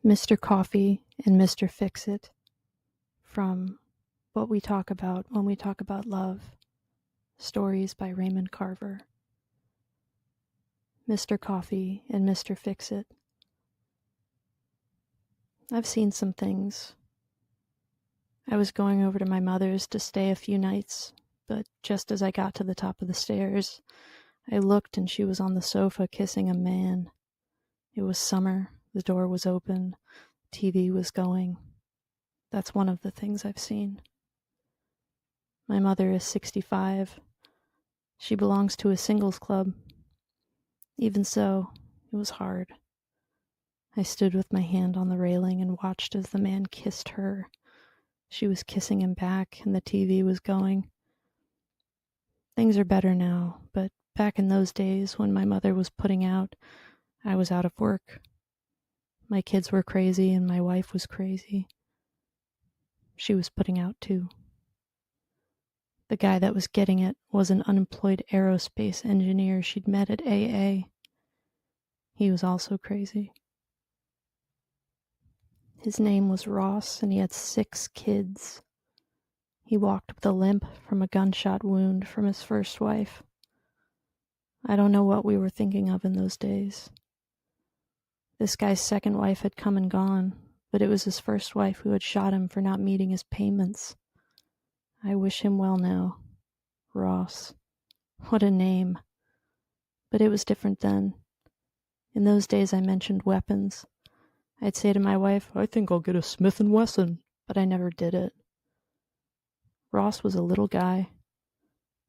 Mr. Coffee and Mr. Fixit from What We Talk About When We Talk About Love, stories by Raymond Carver. Mr. Coffee and Mr. Fixit. I've seen some things. I was going over to my mother's to stay a few nights, but just as I got to the top of the stairs, I looked and she was on the sofa kissing a man. It was summer, the door was open, TV was going. That's one of the things I've seen. My mother is 65. She belongs to a singles club. Even so, it was hard. I stood with my hand on the railing and watched as the man kissed her. She was kissing him back and the TV was going. Things are better now, but back in those days when my mother was putting out, I was out of work. My kids were crazy and my wife was crazy. She was putting out too. The guy that was getting it was an unemployed aerospace engineer she'd met at AA. He was also crazy. His name was Ross, and he had 6 kids. He walked with a limp from a gunshot wound from his first wife. I don't know what we were thinking of in those days. This guy's second wife had come and gone, but it was his first wife who had shot him for not meeting his payments. I wish him well now. Ross. What a name. But it was different then. In those days I mentioned weapons. I'd say to my wife, I think I'll get a Smith & Wesson, but I never did it. Ross was a little guy,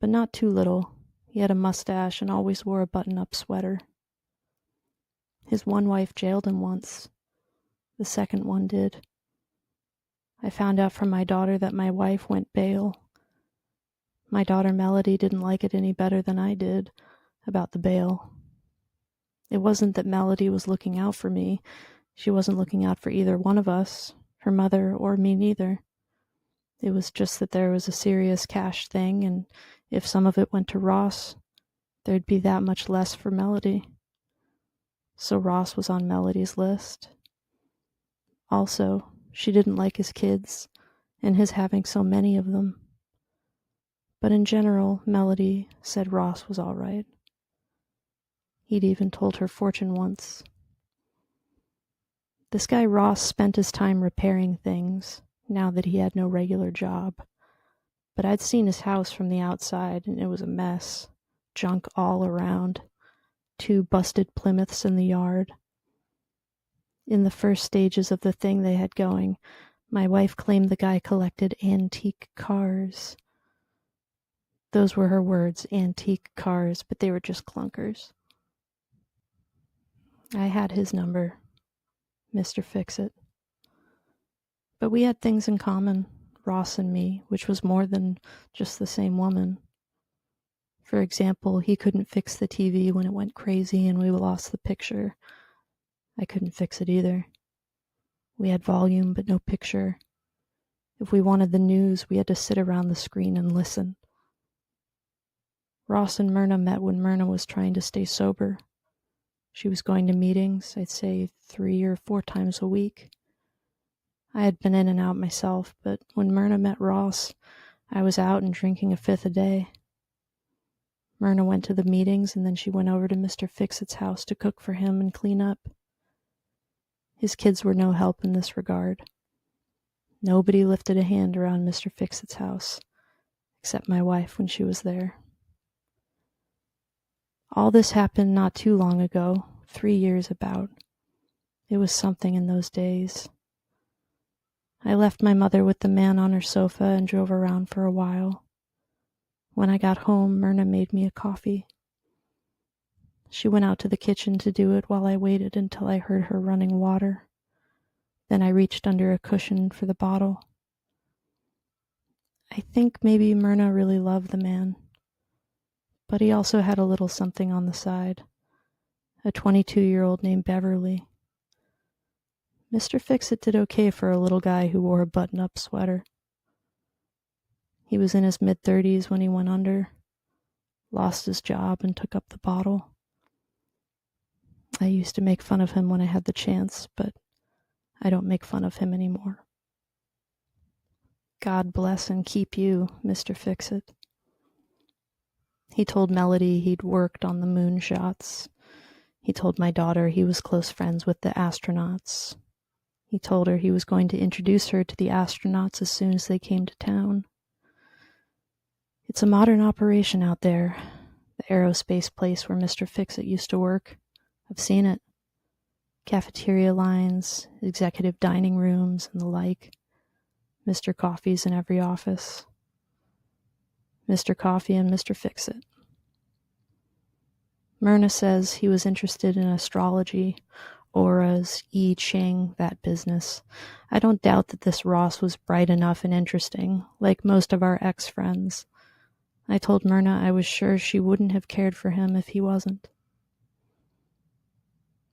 but not too little. He had a mustache and always wore a button-up sweater. His one wife jailed him once. The second one did. I found out from my daughter that my wife went bail. My daughter Melody didn't like it any better than I did about the bail. It wasn't that Melody was looking out for me. She wasn't looking out for either one of us, her mother or me neither. It was just that there was a serious cash thing, and if some of it went to Ross, there'd be that much less for Melody. So Ross was on Melody's list. Also, she didn't like his kids, and his having so many of them. But in general, Melody said Ross was all right. He'd even told her fortune once. This guy Ross spent his time repairing things, now that he had no regular job. But I'd seen his house from the outside, and it was a mess. Junk all around. 2 busted Plymouths in the yard. In the first stages of the thing they had going, my wife claimed the guy collected antique cars. Those were her words, antique cars, but they were just clunkers. I had his number, Mr. Fixit. But we had things in common, Ross and me, which was more than just the same woman. For example, he couldn't fix the TV when it went crazy and we lost the picture. I couldn't fix it either. We had volume but no picture. If we wanted the news, we had to sit around the screen and listen. Ross and Myrna met when Myrna was trying to stay sober. She was going to meetings, I'd say 3 or 4 times a week. I had been in and out myself, but when Myrna met Ross, I was out and drinking a 5th a day. Myrna went to the meetings and then she went over to Mr. Fixit's house to cook for him and clean up. His kids were no help in this regard. Nobody lifted a hand around Mr. Fixit's house, except my wife when she was there. All this happened not too long ago, 3 years about. It was something in those days. I left my mother with the man on her sofa and drove around for a while. When I got home, Myrna made me a coffee. She went out to the kitchen to do it while I waited until I heard her running water. Then I reached under a cushion for the bottle. I think maybe Myrna really loved the man. But he also had a little something on the side. A 22-year-old named Beverly. Mr. Fixit did okay for a little guy who wore a button-up sweater. He was in his mid-30s when he went under, lost his job and took up the bottle. I used to make fun of him when I had the chance, but I don't make fun of him anymore. God bless and keep you, Mr. Fixit. He told Melody he'd worked on the moonshots. He told my daughter he was close friends with the astronauts. He told her he was going to introduce her to the astronauts as soon as they came to town. It's a modern operation out there, the aerospace place where Mr. Fixit used to work. I've seen it. Cafeteria lines, executive dining rooms, and the like. Mr. Coffee's in every office. Mr. Coffee and Mr. Fixit. Myrna says he was interested in astrology, auras, I Ching, that business. I don't doubt that this Ross was bright enough and interesting, like most of our ex-friends. I told Myrna I was sure she wouldn't have cared for him if he wasn't.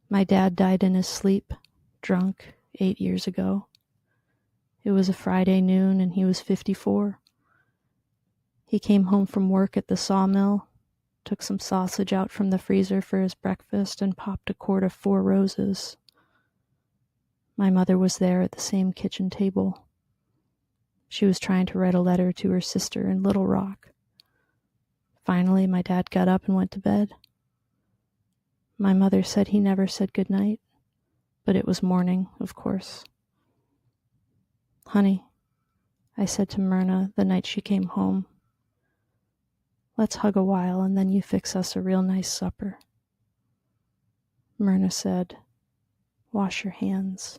My dad died in his sleep, drunk, 8 years ago. It was a Friday noon and he was 54. He came home from work at the sawmill, took some sausage out from the freezer for his breakfast, and popped a quart of Four Roses. My mother was there at the same kitchen table. She was trying to write a letter to her sister in Little Rock. Finally, my dad got up and went to bed. My mother said he never said good night, but it was morning, of course. Honey, I said to Myrna the night she came home, let's hug a while and then you fix us a real nice supper. Myrna said, wash your hands.